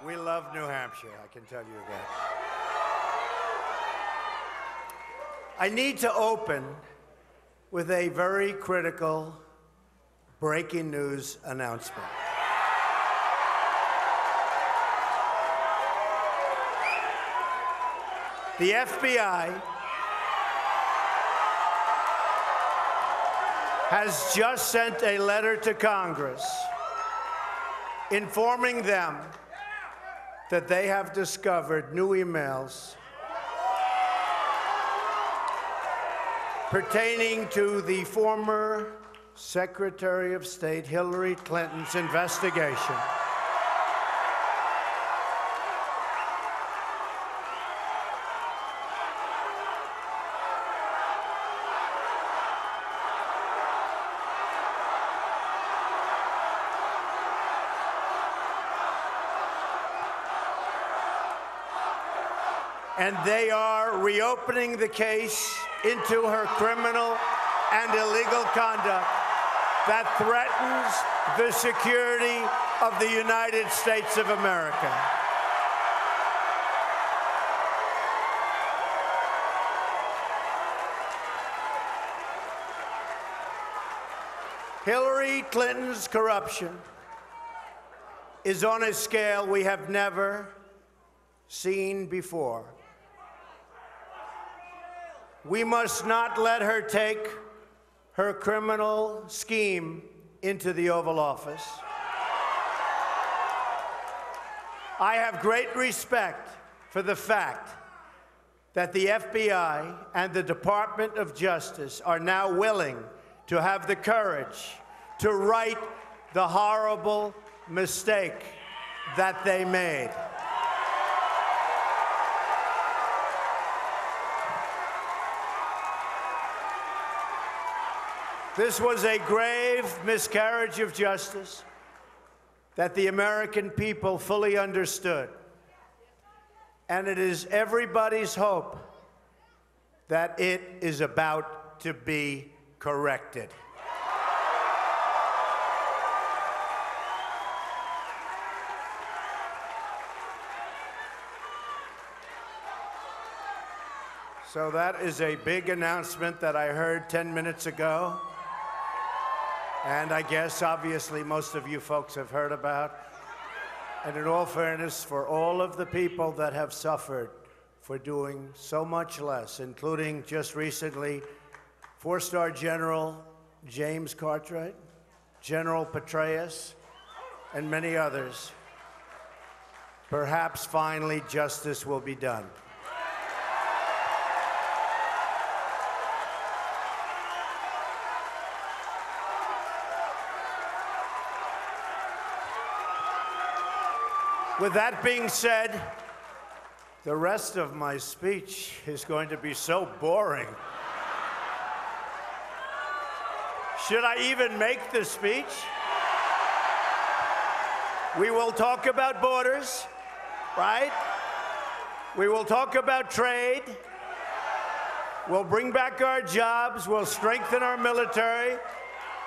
We love New Hampshire, I can tell you that. I need to open with a very critical breaking news announcement. The FBI has just sent a letter to Congress informing them that they have discovered new emails pertaining to the former Secretary of State Hillary Clinton's investigation and they are reopening the case into her criminal and illegal conduct that threatens the security of the United States of America. Hillary Clinton's corruption is on a scale we have never seen before. We must not let her take her criminal scheme into the Oval Office. I have great respect for the fact that the FBI and the Department of Justice are now willing to have the courage to right the horrible mistake that they made. This was a grave miscarriage of justice that the American people fully understood. And it is everybody's hope that it is about to be corrected. So that is a big announcement that I heard 10 minutes ago. And I guess, obviously, most of you folks have heard about. And in all fairness, for all of the people that have suffered for doing so much less, including just recently, four-star General James Cartwright, General Petraeus, and many others, perhaps finally justice will be done. With that being said, the rest of my speech is going to be so boring. Should I even make the speech? We will talk about borders, right? We will talk about trade. We'll bring back our jobs. We'll strengthen our military.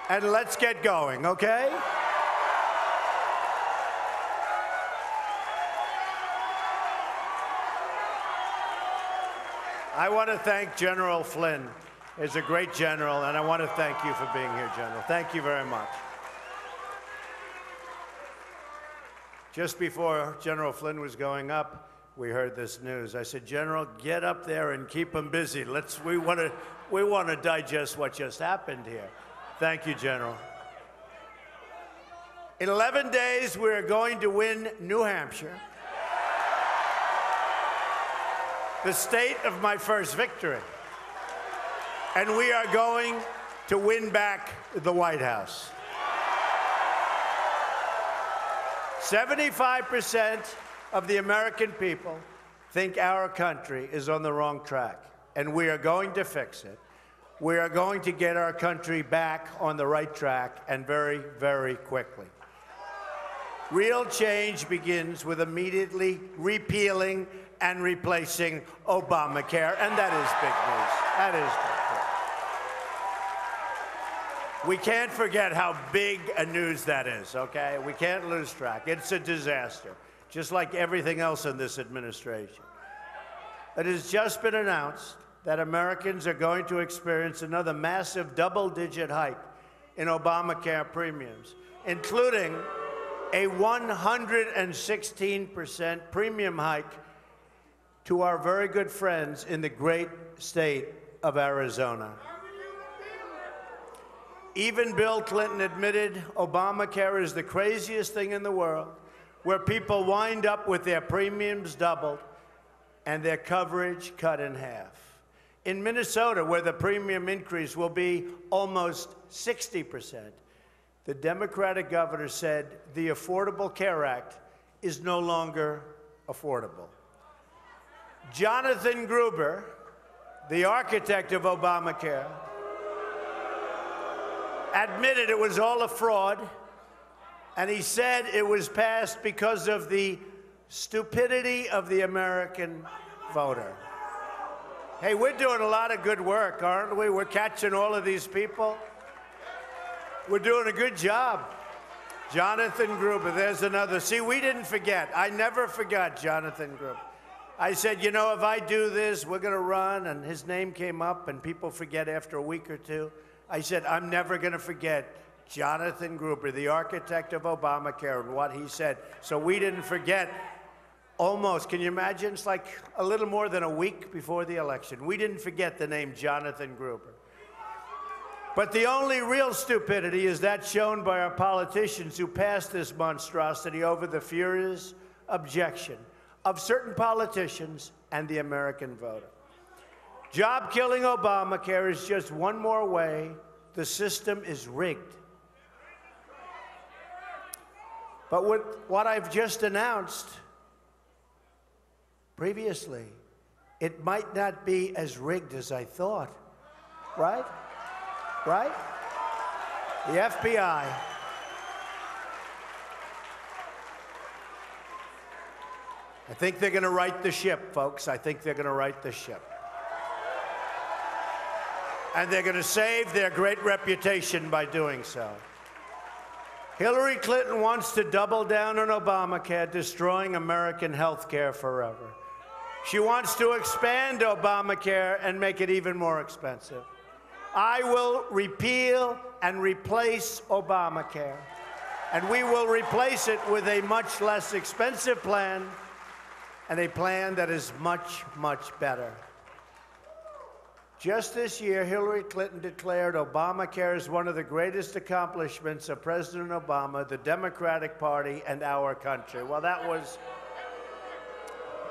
And let's get going, okay? I want to thank General Flynn. He's a great general, and I want to thank you for being here, General. Thank you very much. Just before General Flynn was going up, we heard this news. I said, General, get up there and keep them busy. We want to digest what just happened here. Thank you, General. In 11 days, we're going to win New Hampshire, the state of my first victory. And we are going to win back the White House. 75% of the American people think our country is on the wrong track, and we are going to fix it. We are going to get our country back on the right track, and very, very quickly. Real change begins with immediately repealing and replacing Obamacare, and that is big news. That is big news. We can't forget how big a news that is, okay? We can't lose track. It's a disaster. just like everything else in this administration. It has just been announced that Americans are going to experience another massive double-digit hike in Obamacare premiums, including a 116% premium hike to our very good friends in the great state of Arizona. Even Bill Clinton admitted Obamacare is the craziest thing in the world, where people wind up with their premiums doubled and their coverage cut in half. In Minnesota, where the premium increase will be almost 60%, the Democratic governor said the Affordable Care Act is no longer affordable. Jonathan Gruber, the architect of Obamacare, admitted it was all a fraud, and he said it was passed because of the stupidity of the American voter. Hey, we're doing a lot of good work, aren't we? We're catching all of these people. We're doing a good job. Jonathan Gruber, there's another. See, we didn't forget. I never forgot Jonathan Gruber. I said, you know, if I do this, we're going to run, and his name came up, and people forget after a week or two. I said, I'm never going to forget Jonathan Gruber, the architect of Obamacare, and what he said. So we didn't forget. Almost, can you imagine? It's like a little more than a week before the election. We didn't forget the name Jonathan Gruber. But the only real stupidity is that shown by our politicians who passed this monstrosity over the furious objection of certain politicians and the American voter. Job-killing Obamacare is just one more way the system is rigged. But with what I've just announced previously, it might not be as rigged as I thought, right? Right? The FBI. I think they're going to right the ship, folks. I think they're going to right the ship. And they're going to save their great reputation by doing so. Hillary Clinton wants to double down on Obamacare, destroying American health care forever. She wants to expand Obamacare and make it even more expensive. I will repeal and replace Obamacare, and we will replace it with a much less expensive plan, and a plan that is much, much better. Just this year, Hillary Clinton declared Obamacare is one of the greatest accomplishments of President Obama, the Democratic Party, and our country. Well,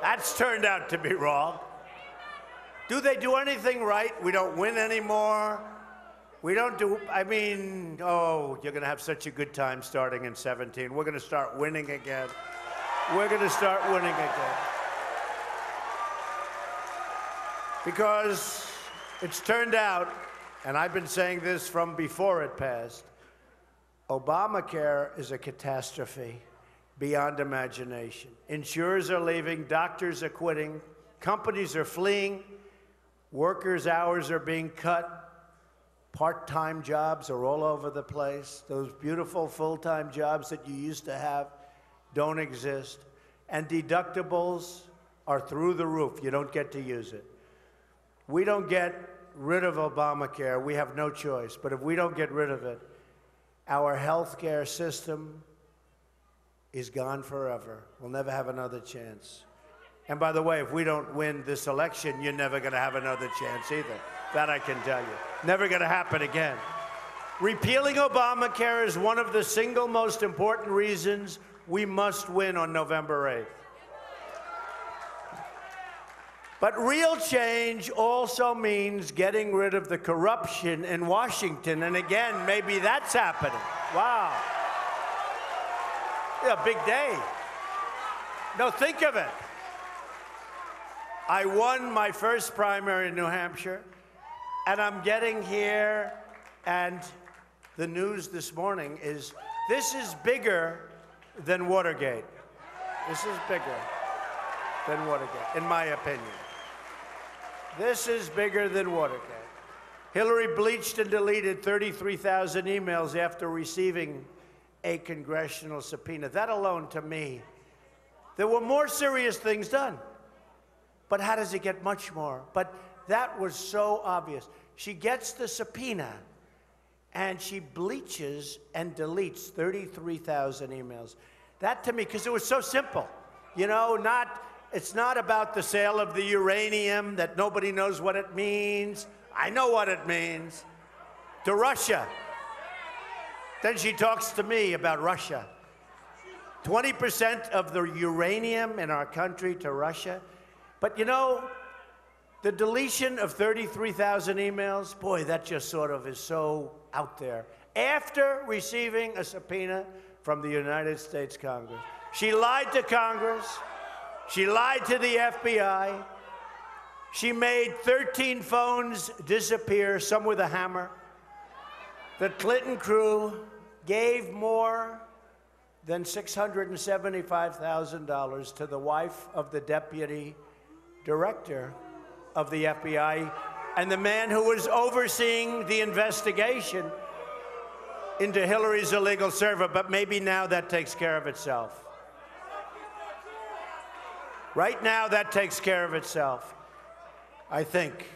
that's turned out to be wrong. Do they do anything right? We don't win anymore. We don't do, I mean, oh, you're going to have such a good time starting in 17. We're going to start winning again. We're going to start winning again. Because it's turned out, and I've been saying this from before it passed, Obamacare is a catastrophe beyond imagination. Insurers are leaving, doctors are quitting, companies are fleeing, workers' hours are being cut, part-time jobs are all over the place. Those beautiful full-time jobs that you used to have don't exist. And deductibles are through the roof. You don't get to use it. We don't get rid of Obamacare. We have no choice. But if we don't get rid of it, our health care system is gone forever. We'll never have another chance. And by the way, if we don't win this election, you're never going to have another chance either. That I can tell you. Never going to happen again. Repealing Obamacare is one of the single most important reasons we must win on November 8th. But real change also means getting rid of the corruption in Washington. And again, maybe that's happening. Wow. Yeah, big day. No, think of it. I won my first primary in New Hampshire, and I'm getting here, and the news this morning is this is bigger than Watergate. This is bigger than Watergate, in my opinion. This is bigger than Watergate. Hillary bleached and deleted 33,000 emails after receiving a congressional subpoena. That alone, to me, There were more serious things done. But how does it get much more? But that was so obvious. She gets the subpoena, and she bleaches and deletes 33,000 emails. That to me, because it was so simple. You know, it's not about the sale of the uranium that nobody knows what it means. I know what it means. To Russia. Then she talks to me about Russia. 20% of the uranium in our country to Russia. But you know, the deletion of 33,000 emails, boy, that just sort of is so out there. After receiving a subpoena from the United States Congress. She lied to Congress. She lied to the FBI. She made 13 phones disappear, some with a hammer. The Clinton crew gave more than $675,000 to the wife of the deputy director of the FBI and the man who was overseeing the investigation into Hillary's illegal server, but maybe now that takes care of itself. Right now, that takes care of itself. I think.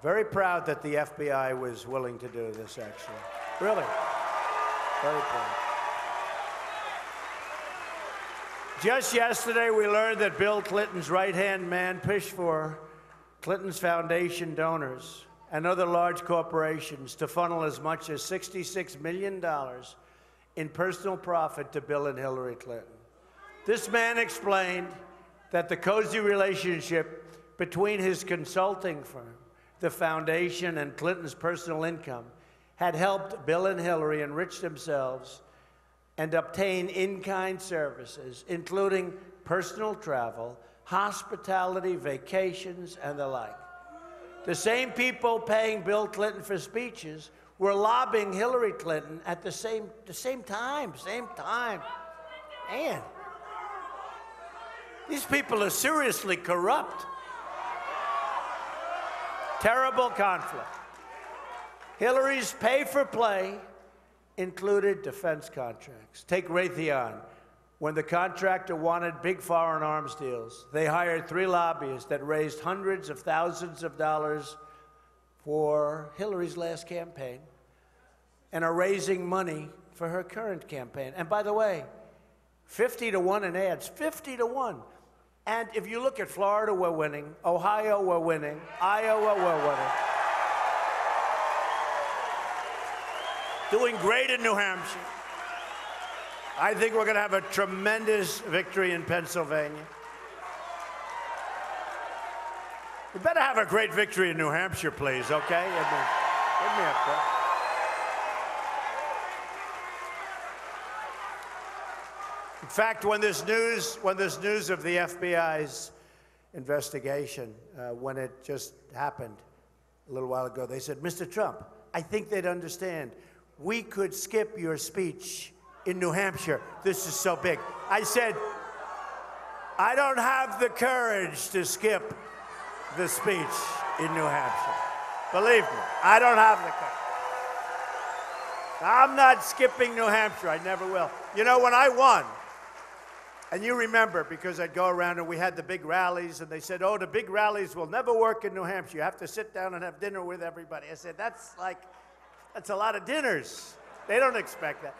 Very proud that the FBI was willing to do this, actually. Really. Very proud. Just yesterday, we learned that Bill Clinton's right-hand man pushed for Clinton's foundation donors and other large corporations to funnel as much as $66 million in personal profit to Bill and Hillary Clinton. This man explained that the cozy relationship between his consulting firm, the foundation, and Clinton's personal income had helped Bill and Hillary enrich themselves and obtain in-kind services, including personal travel, hospitality, vacations, and the like. The same people paying Bill Clinton for speeches were lobbying Hillary Clinton at the same time. Man, these people are seriously corrupt. Terrible conflict. Hillary's pay-for-play included defense contracts. Take Raytheon. When the contractor wanted big foreign arms deals, they hired 3 lobbyists that raised hundreds of thousands of dollars for Hillary's last campaign and are raising money for her current campaign. And by the way, 50 to 1 in ads, 50 to 1. And if you look at Florida, we're winning. Ohio, we're winning. Iowa, we're winning. Doing great in New Hampshire. I think we're going to have a tremendous victory in Pennsylvania. We better have a great victory in New Hampshire, please, okay? Give me a break. In fact, when this news of the FBI's investigation, when it just happened a little while ago, they said, Mr. Trump, I think they'd understand. We could skip your speech in New Hampshire. This is so big. I said, I don't have the courage to skip the speech in New Hampshire. Believe me, I don't have the courage. I'm not skipping New Hampshire. I never will. You know, when I won, and you remember, because I'd go around and we had the big rallies, and they said, oh, the big rallies will never work in New Hampshire. You have to sit down and have dinner with everybody. I said, that's a lot of dinners. They don't expect that.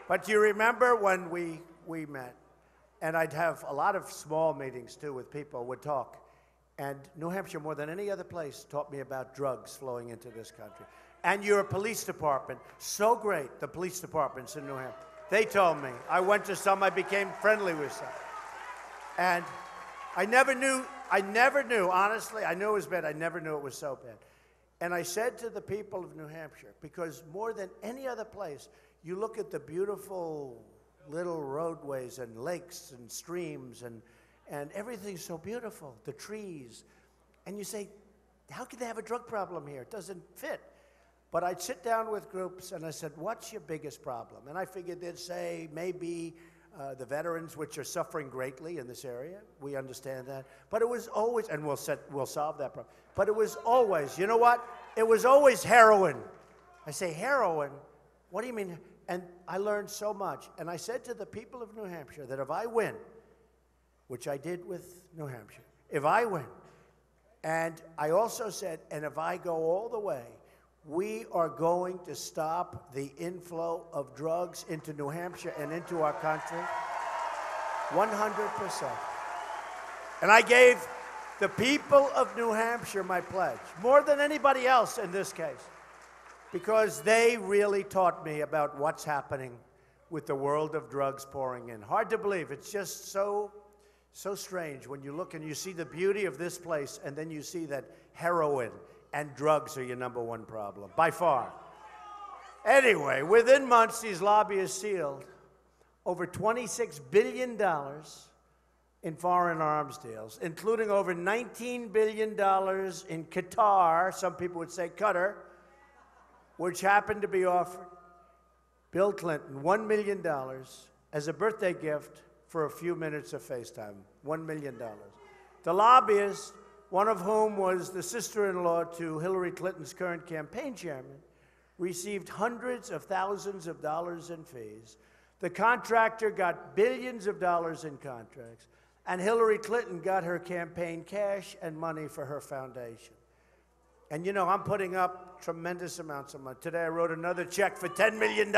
But you remember when we met, and I'd have a lot of small meetings, too, with people, would talk. And New Hampshire, more than any other place, taught me about drugs flowing into this country. And your police department, so great, the police departments in New Hampshire. They told me. I went to some, I became friendly with some. And I never knew, honestly, I knew it was bad. I never knew it was so bad. And I said to the people of New Hampshire, because more than any other place, you look at the beautiful little roadways and lakes and streams and everything's so beautiful, the trees. And you say, how can they have a drug problem here? It doesn't fit. But I'd sit down with groups and I said, what's your biggest problem? And I figured they'd say maybe the veterans, which are suffering greatly in this area. We understand that. But it was always, and we'll solve that problem. But it was always, you know what? It was always heroin. I say, heroin? What do you mean? And I learned so much. And I said to the people of New Hampshire that if I win, which I did with New Hampshire, if I win, and I also said, and if I go all the way, we are going to stop the inflow of drugs into New Hampshire and into our country 100%. And I gave the people of New Hampshire my pledge, more than anybody else in this case, because they really taught me about what's happening with the world of drugs pouring in. Hard to believe. It's just so strange when you look and you see the beauty of this place, and then you see that heroin and drugs are your #1 problem, by far. Anyway, within months, these lobbyists sealed over $26 billion in foreign arms deals, including over $19 billion in Qatar, some people would say Qatar, which happened to be offered Bill Clinton $1 million as a birthday gift for a few minutes of FaceTime. $1 million. The lobbyists, one of whom was the sister-in-law to Hillary Clinton's current campaign chairman, received hundreds of thousands of dollars in fees. The contractor got billions of dollars in contracts, and Hillary Clinton got her campaign cash and money for her foundation. And you know, I'm putting up tremendous amounts of money. Today I wrote another check for $10 million.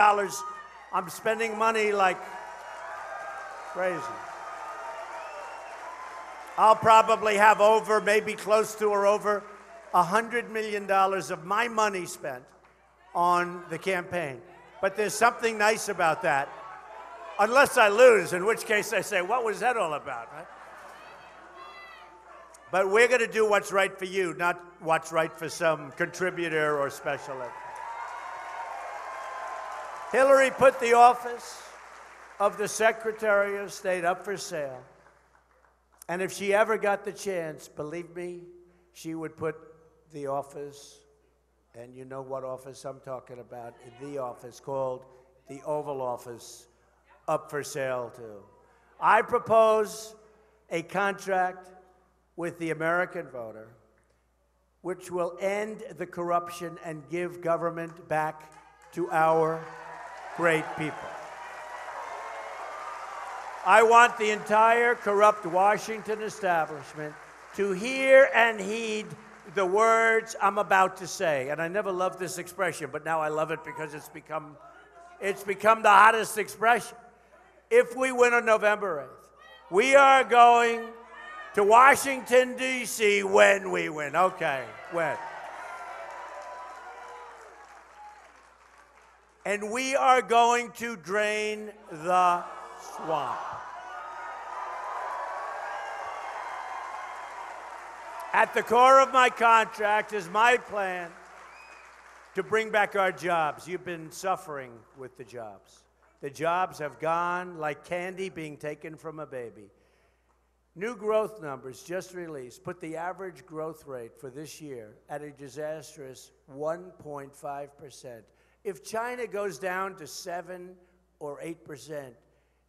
I'm spending money like crazy. I'll probably have over, maybe close to or over $100 million of my money spent on the campaign. But there's something nice about that. Unless I lose, in which case I say, what was that all about, right? But we're going to do what's right for you, not what's right for some contributor or special interest. Hillary put the office of the Secretary of State up for sale. And if she ever got the chance, believe me, she would put the office, and you know what office I'm talking about, the office called the Oval Office, up for sale too. I propose a contract with the American voter, which will end the corruption and give government back to our great people. I want the entire corrupt Washington establishment to hear and heed the words I'm about to say. And I never loved this expression, but now I love it because it's become the hottest expression. If we win on November 8th, we are going to Washington, D.C. when we win. Okay, when. And we are going to drain the swamp. At the core of my contract is my plan to bring back our jobs. You've been suffering with the jobs. The jobs have gone like candy being taken from a baby. New growth numbers just released put the average growth rate for this year at a disastrous 1.5%. If China goes down to 7 or 8%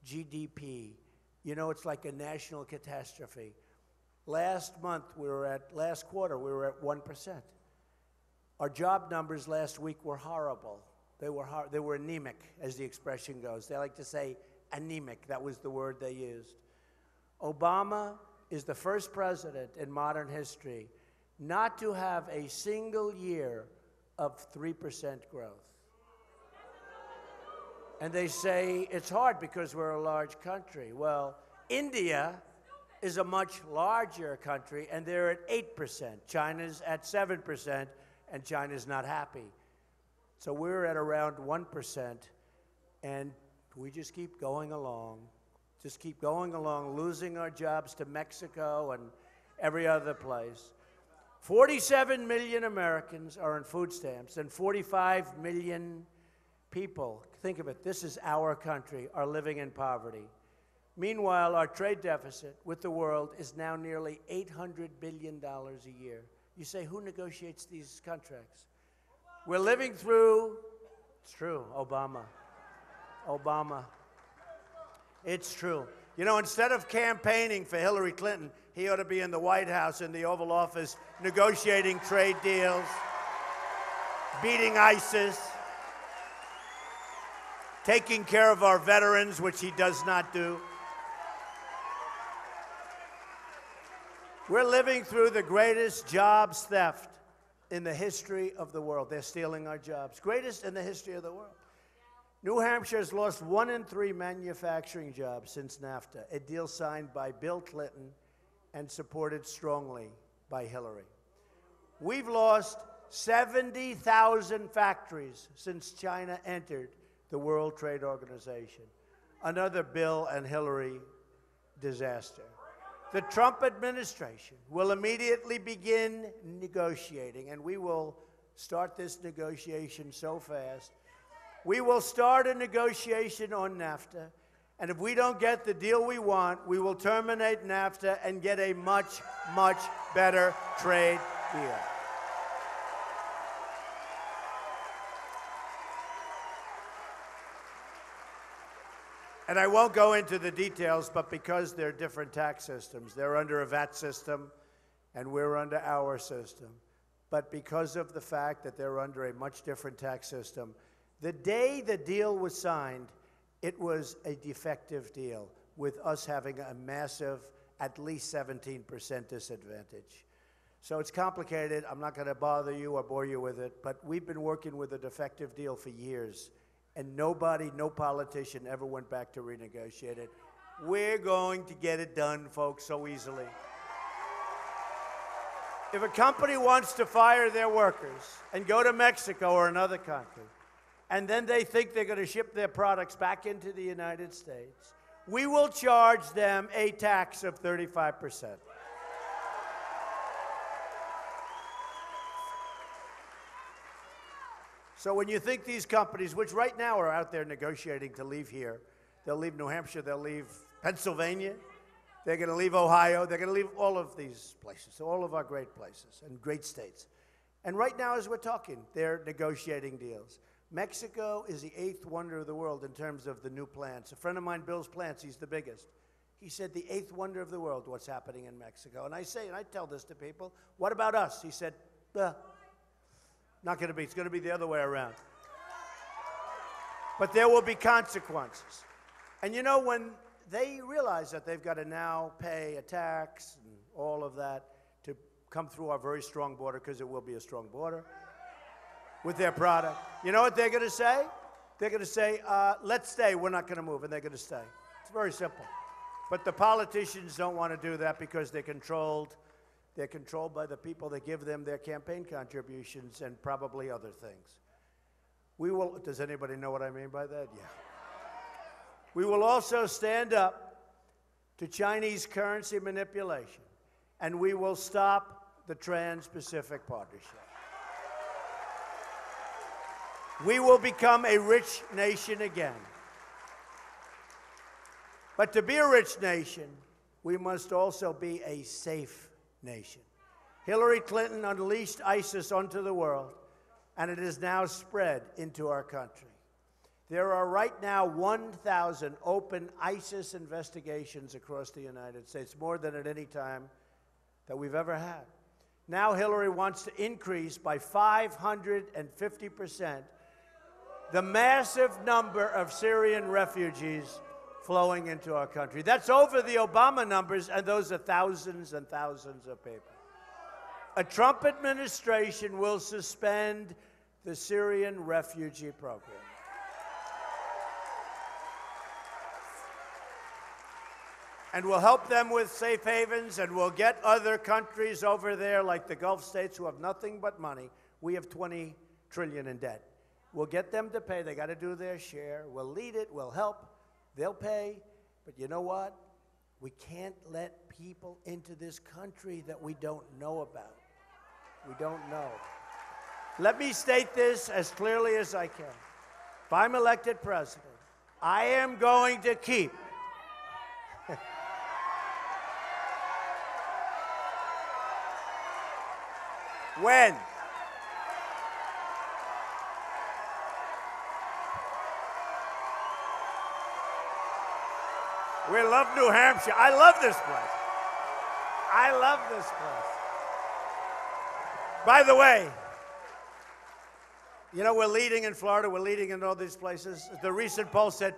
GDP, you know, it's like a national catastrophe. Last quarter, we were at 1%. Our job numbers last week were horrible. They were anemic, as the expression goes. They like to say anemic. That was the word they used. Obama is the first president in modern history not to have a single year of 3% growth. And they say it's hard because we're a large country. Well, India is a much larger country, and they're at 8%. China's at 7%, and China's not happy. So we're at around 1%, and we just keep going along. Just keep going along, losing our jobs to Mexico and every other place. 47 million Americans are on food stamps, and 45 million people, think of it, this is our country, are living in poverty. Meanwhile, our trade deficit with the world is now nearly $800 billion a year. You say, who negotiates these contracts? We're living through, it's true, Obama. It's true. You know, instead of campaigning for Hillary Clinton, he ought to be in the White House, in the Oval Office, negotiating trade deals, beating ISIS. taking care of our veterans, which he does not do. We're living through the greatest jobs theft in the history of the world. They're stealing our jobs. Greatest in the history of the world. New Hampshire has lost 1 in 3 manufacturing jobs since NAFTA, a deal signed by Bill Clinton and supported strongly by Hillary. We've lost 70,000 factories since China entered the World Trade Organization. Another Bill and Hillary disaster. The Trump administration will immediately begin negotiating, and we will start this negotiation so fast. We will start a negotiation on NAFTA, and if we don't get the deal we want, we will terminate NAFTA and get a much, much better trade deal. And I won't go into the details, but because they're different tax systems, they're under a VAT system, and we're under our system. But because of the fact that they're under a much different tax system, the day the deal was signed, it was a defective deal, with us having a massive, at least 17% disadvantage. So it's complicated. I'm not going to bother you or bore you with it, but we've been working with a defective deal for years. And nobody, no politician ever went back to renegotiate it. We're going to get it done, folks, so easily. If a company wants to fire their workers and go to Mexico or another country, and then they think they're going to ship their products back into the United States, we will charge them a tax of 35%. So when you think these companies, which right now are out there negotiating to leave here, they'll leave New Hampshire, they'll leave Pennsylvania, they're going to leave Ohio, they're going to leave all of these places, all of our great places and great states. And right now, as we're talking, they're negotiating deals. Mexico is the 8th wonder of the world in terms of the new plants. A friend of mine builds plants, he's the biggest. He said, the 8th wonder of the world, what's happening in Mexico. And I say, and I tell this to people, what about us? He said, not going to be. It's going to be the other way around. But there will be consequences. And you know, when they realize that they've got to now pay a tax and all of that to come through our very strong border, because it will be a strong border, with their product, you know what they're going to say? They're going to say, let's stay. We're not going to move. And they're going to stay. It's very simple. But the politicians don't want to do that because they're controlled. They're controlled by the people that give them their campaign contributions and probably other things. We will, does anybody know what I mean by that? Yeah. We will also stand up to Chinese currency manipulation, and we will stop the Trans-Pacific Partnership. We will become a rich nation again. But to be a rich nation, we must also be a safe nation. Hillary Clinton unleashed ISIS onto the world, and it has now spread into our country. There are right now 1,000 open ISIS investigations across the United States, more than at any time that we've ever had. Now Hillary wants to increase by 550% the massive number of Syrian refugees flowing into our country. That's over the Obama numbers, and those are thousands and thousands of people. A Trump administration will suspend the Syrian refugee program. And we'll help them with safe havens, and we'll get other countries over there, like the Gulf states, who have nothing but money. We have $20 trillion in debt. We'll get them to pay. They got to do their share. We'll lead it. We'll help. They'll pay, but you know what? We can't let people into this country that we don't know about. We don't know. Let me state this as clearly as I can. If I'm elected president, I am going to keep when? We love New Hampshire. I love this place. I love this place. By the way, You know, we're leading in Florida. We're leading in all these places. The recent poll said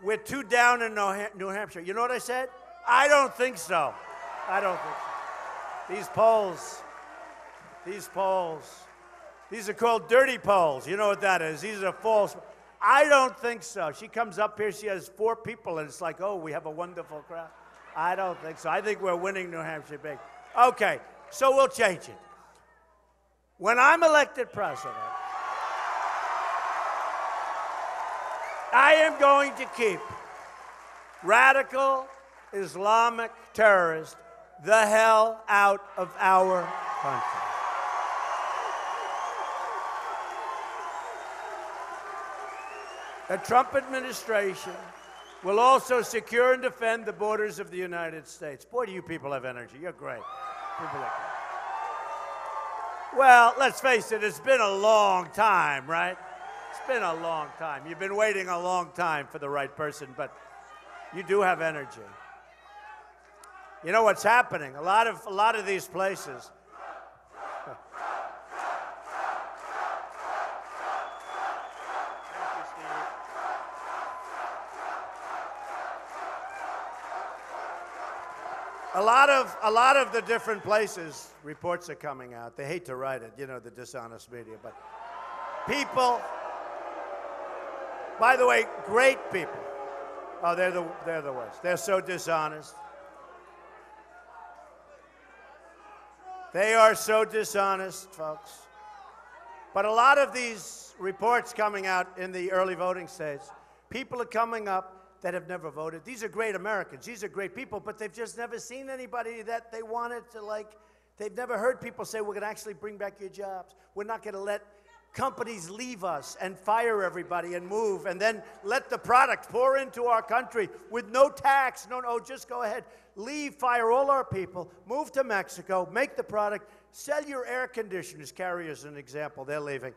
we're 2 down in New Hampshire. You know what I said? I don't think so. I don't think so. These polls, these are called dirty polls. You know what that is. These are false. I don't think so. She comes up here, she has 4 people, and it's like, oh, we have a wonderful crowd. I don't think so. I think we're winning New Hampshire big. Okay, so we'll change it. When I'm elected president, I am going to keep radical Islamic terrorists the hell out of our country. The Trump administration will also secure and defend the borders of the United States. Boy, do you people have energy. You're great. People are great. Well, let's face it, it's been a long time, right? It's been a long time. You've been waiting a long time for the right person, but you do have energy. You know what's happening? A lot of these places. A lot of the different places, reports are coming out. They hate to write it, you know, the dishonest media, but people, by the way, great people. Oh, they're the worst. They're so dishonest. They are so dishonest, folks. But a lot of these reports coming out in the early voting states, people are coming up that have never voted. These are great Americans. These are great people, but they've just never seen anybody that they wanted to, like, they've never heard people say, we're going to actually bring back your jobs. We're not going to let companies leave us and fire everybody and move and then let the product pour into our country with no tax. No, just go ahead. Leave, fire all our people, move to Mexico, make the product, sell your air conditioners. Carrier is an example. They're leaving.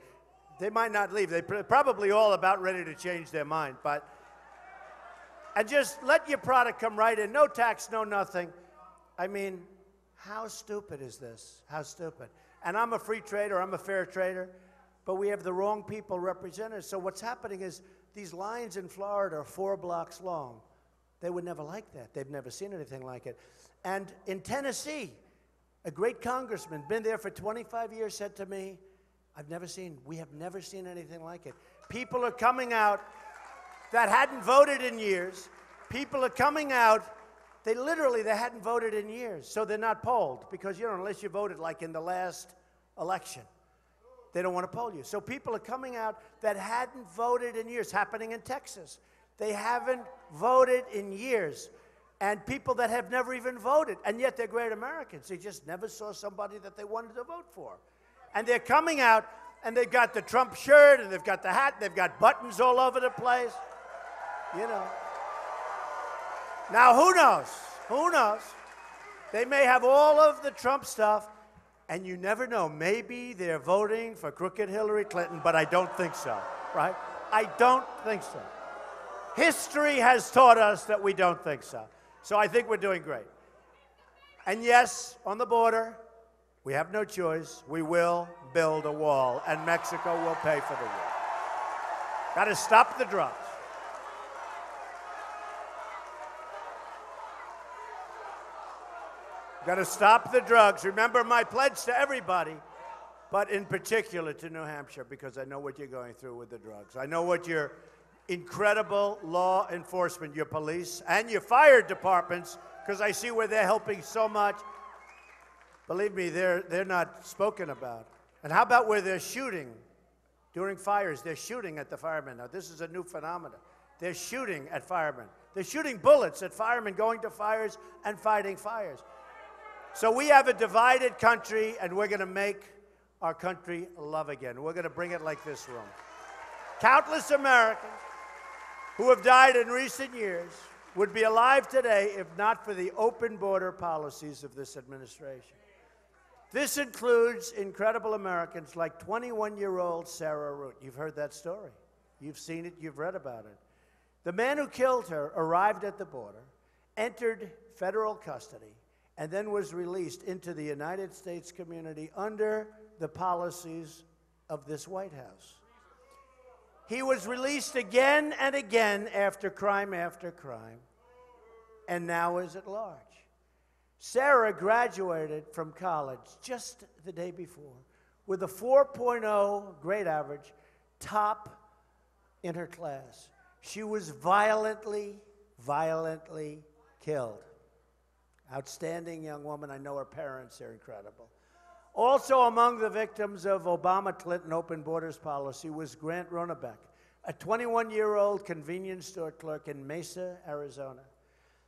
They might not leave. They're probably all about ready to change their mind, but and just let your product come right in. No tax, no nothing. I mean, how stupid is this? How stupid? And I'm a free trader, I'm a fair trader, but we have the wrong people represented. So what's happening is these lines in Florida are 4 blocks long. They would never like that. They've never seen anything like it. And in Tennessee, a great congressman, been there for 25 years, said to me, we have never seen anything like it. People are coming out that hadn't voted in years. People are coming out, they hadn't voted in years, so they're not polled because, you know, unless you voted like in the last election, they don't want to poll you. So people are coming out that hadn't voted in years, happening in Texas. They haven't voted in years. And people that have never even voted, and yet they're great Americans. They just never saw somebody that they wanted to vote for. And they're coming out, and they've got the Trump shirt, and they've got the hat, and they've got buttons all over the place. You know. Now, who knows? Who knows? They may have all of the Trump stuff, and you never know. Maybe they're voting for crooked Hillary Clinton, but I don't think so, right? I don't think so. History has taught us that we don't think so. So I think we're doing great. And yes, on the border, we have no choice. We will build a wall, and Mexico will pay for the wall. Got to stop the drugs. Got to stop the drugs. Remember my pledge to everybody, but in particular to New Hampshire, because I know what you're going through with the drugs. I know what your incredible law enforcement, your police, and your fire departments, because I see where they're helping so much. Believe me, they're not spoken about. And how about where they're shooting during fires? They're shooting at the firemen. Now, this is a new phenomenon. They're shooting at firemen. They're shooting bullets at firemen going to fires and fighting fires. So we have a divided country, and we're going to make our country love again. We're going to bring it like this room. Countless Americans who have died in recent years would be alive today if not for the open border policies of this administration. This includes incredible Americans like 21-year-old Sarah Root. You've heard that story. You've seen it. You've read about it. The man who killed her arrived at the border, entered federal custody, and then was released into the United States community under the policies of this White House. He was released again and again after crime, and now is at large. Sarah graduated from college just the day before with a 4.0 grade average, top in her class. She was violently killed. Outstanding young woman. I know her parents are incredible. Also among the victims of Obama-Clinton open borders policy was Grant Ronebeck, a 21-year-old convenience store clerk in Mesa, Arizona.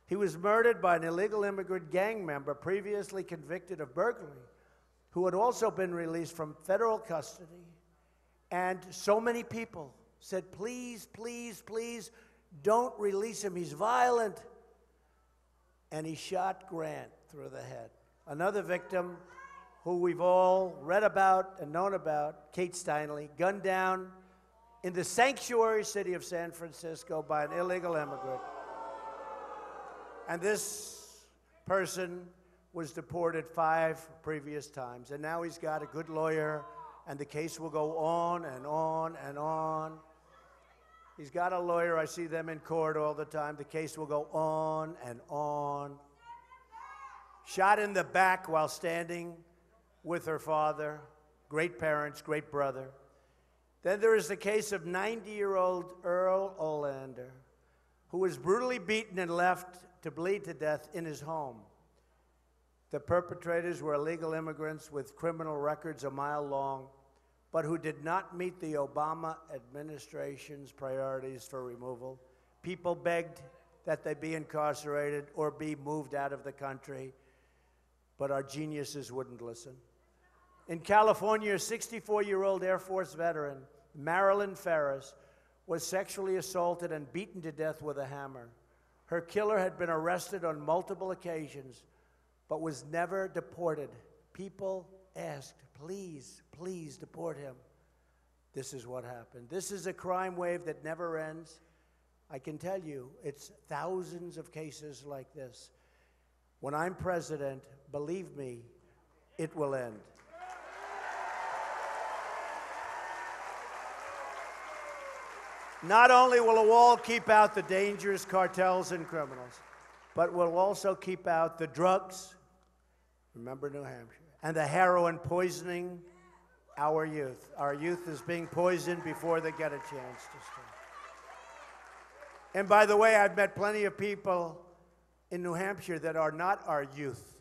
He was murdered by an illegal immigrant gang member previously convicted of burglary, who had also been released from federal custody. And so many people said, please, please, please, don't release him. He's violent. And he shot Grant through the head. Another victim who we've all read about and known about, Kate Steinle, gunned down in the sanctuary city of San Francisco by an illegal immigrant. And this person was deported 5 previous times. And now he's got a good lawyer, and the case will go on and on and on. He's got a lawyer. I see them in court all the time. The case will go on and on. Shot in the back while standing with her father. Great parents, great brother. Then there is the case of 90-year-old Earl Olander, who was brutally beaten and left to bleed to death in his home. The perpetrators were illegal immigrants with criminal records a mile long, but who did not meet the Obama administration's priorities for removal. People begged that they be incarcerated or be moved out of the country, but our geniuses wouldn't listen. In California, a 64-year-old Air Force veteran, Marilyn Ferris, was sexually assaulted and beaten to death with a hammer. Her killer had been arrested on multiple occasions, but was never deported. People asked, please, please deport him. This is what happened. This is a crime wave that never ends. I can tell you, it's thousands of cases like this. When I'm president, believe me, it will end. Not only will a wall keep out the dangerous cartels and criminals, but will also keep out the drugs, remember New Hampshire, and the heroin poisoning our youth. Our youth is being poisoned before they get a chance to start. And by the way, I've met plenty of people in New Hampshire that are not our youth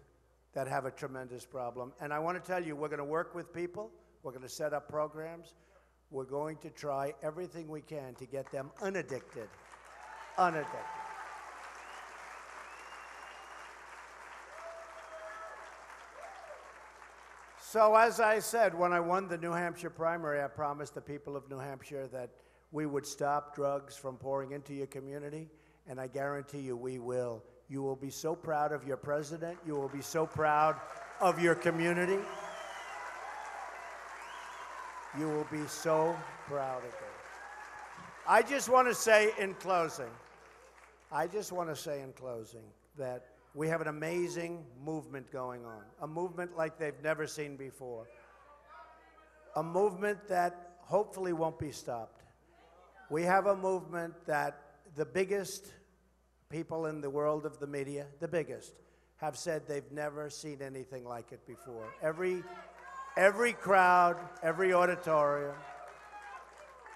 that have a tremendous problem. And I want to tell you, we're going to work with people. We're going to set up programs. We're going to try everything we can to get them unaddicted. Unaddicted. So as I said, when I won the New Hampshire primary, I promised the people of New Hampshire that we would stop drugs from pouring into your community, and I guarantee you we will. You will be so proud of your president. You will be so proud of your community. You will be so proud of it. I just want to say in closing that we have an amazing movement going on, a movement like they've never seen before, a movement that hopefully won't be stopped. We have a movement that the biggest people in the world of the media, the biggest, have said they've never seen anything like it before. Every crowd, every auditorium.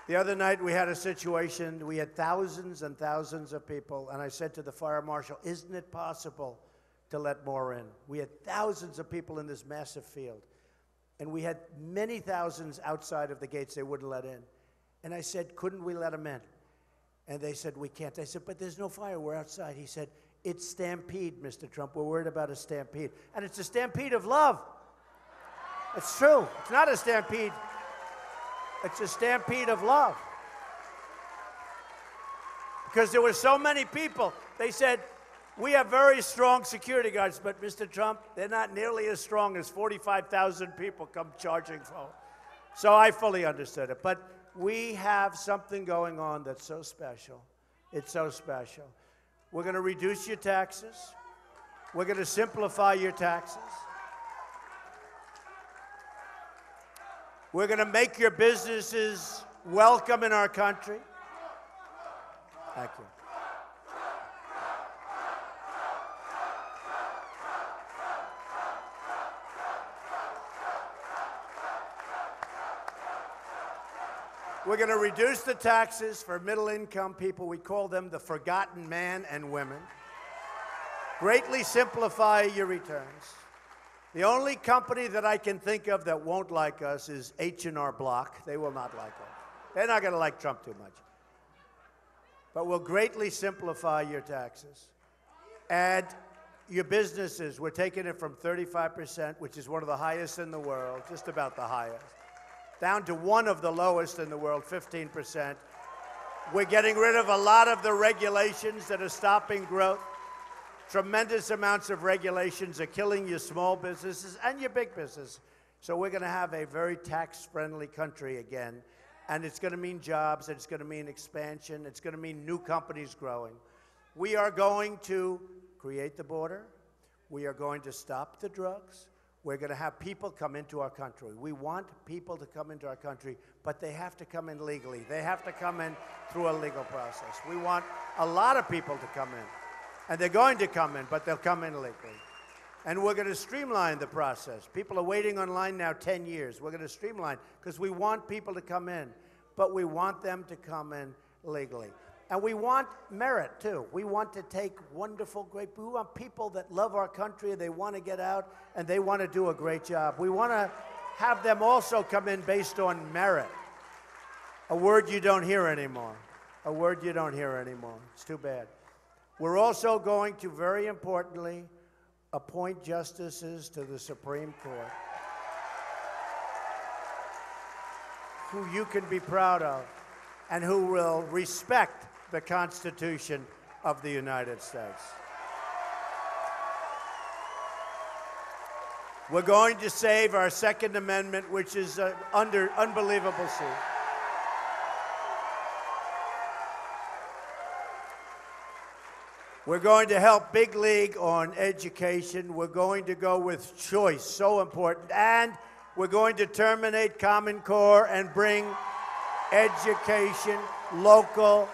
The other night we had a situation, we had thousands and thousands of people, and I said to the fire marshal, isn't it possible to let more in? We had thousands of people in this massive field, and we had many thousands outside of the gates they wouldn't let in. And I said, couldn't we let them in? And they said, we can't. I said, but there's no fire, we're outside. He said, it's stampede, Mr. Trump. We're worried about a stampede. And it's a stampede of love. It's true. It's not a stampede. It's a stampede of love. Because there were so many people. They said, we have very strong security guards, but Mr. Trump, they're not nearly as strong as 45,000 people come charging forward. So I fully understood it. But we have something going on that's so special. It's so special. We're going to reduce your taxes. We're going to simplify your taxes. We're going to make your businesses welcome in our country. Thank you. We're going to reduce the taxes for middle-income people. We call them the forgotten man and women. Greatly simplify your returns. The only company that I can think of that won't like us is H&R Block. They will not like us. They're not going to like Trump too much. But we'll greatly simplify your taxes. And your businesses, we're taking it from 35%, which is one of the highest in the world, just about the highest, down to one of the lowest in the world, 15%. We're getting rid of a lot of the regulations that are stopping growth. Tremendous amounts of regulations are killing your small businesses and your big business. So we're going to have a very tax-friendly country again. And it's going to mean jobs, and it's going to mean expansion, it's going to mean new companies growing. We are going to create the border. We are going to stop the drugs. We're going to have people come into our country. We want people to come into our country, but they have to come in legally. They have to come in through a legal process. We want a lot of people to come in. And they're going to come in, but they'll come in legally. And we're going to streamline the process. People are waiting online now 10 years. We're going to streamline because we want people to come in, but we want them to come in legally. And we want merit, too. We want to take wonderful, great, we want people that love our country, they want to get out, and they want to do a great job. We want to have them also come in based on merit. A word you don't hear anymore. A word you don't hear anymore. It's too bad. We're also going to, very importantly, appoint justices to the Supreme Court who you can be proud of and who will respect the Constitution of the United States. We're going to save our Second Amendment, which is an unbelievable seat. We're going to help Big League on education. We're going to go with choice, so important. And we're going to terminate Common Core and bring education, local.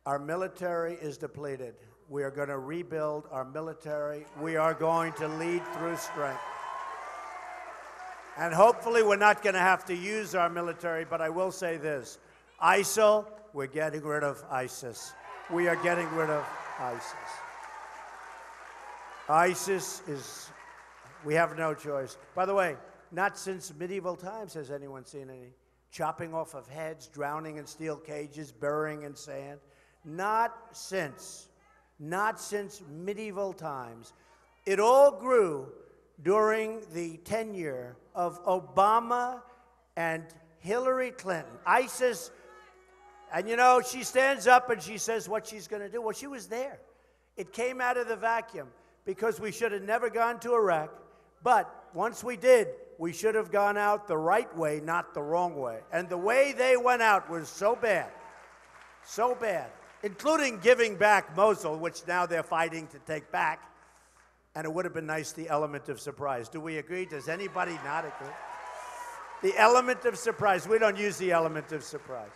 Our military is depleted. We are going to rebuild our military. We are going to lead through strength. And hopefully we're not going to have to use our military, but I will say this. ISIL, we're getting rid of ISIS. We are getting rid of ISIS. ISIS is, we have no choice. By the way, not since medieval times has anyone seen any chopping off of heads, drowning in steel cages, burying in sand. Not since medieval times. It all grew during the tenure of Obama and Hillary Clinton. ISIS, and you know, she stands up and she says what she's going to do. Well, she was there. It came out of the vacuum because we should have never gone to Iraq. But once we did, we should have gone out the right way, not the wrong way. And the way they went out was so bad, including giving back Mosul, which now they're fighting to take back. And it would have been nice, the element of surprise. Do we agree? Does anybody not agree? The element of surprise. We don't use the element of surprise.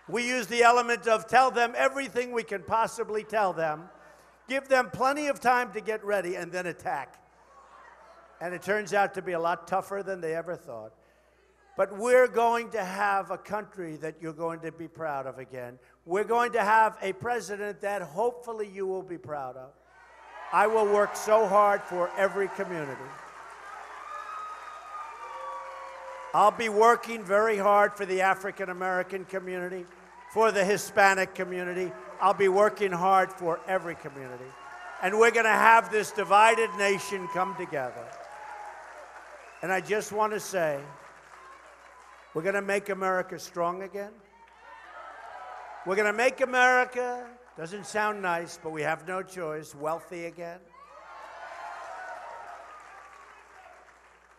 We use the element of tell them everything we can possibly tell them, give them plenty of time to get ready, and then attack. And it turns out to be a lot tougher than they ever thought. But we're going to have a country that you're going to be proud of again. We're going to have a president that hopefully you will be proud of. I will work so hard for every community. I'll be working very hard for the African American community, for the Hispanic community. I'll be working hard for every community. And we're going to have this divided nation come together. And I just want to say, we're going to make America strong again. We're going to make America, doesn't sound nice, but we have no choice, wealthy again.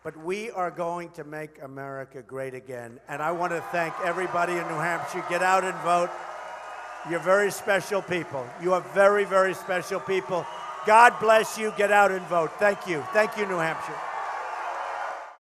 But we are going to make America great again. And I want to thank everybody in New Hampshire. Get out and vote. You're very special people. You are very, very special people. God bless you. Get out and vote. Thank you. Thank you, New Hampshire.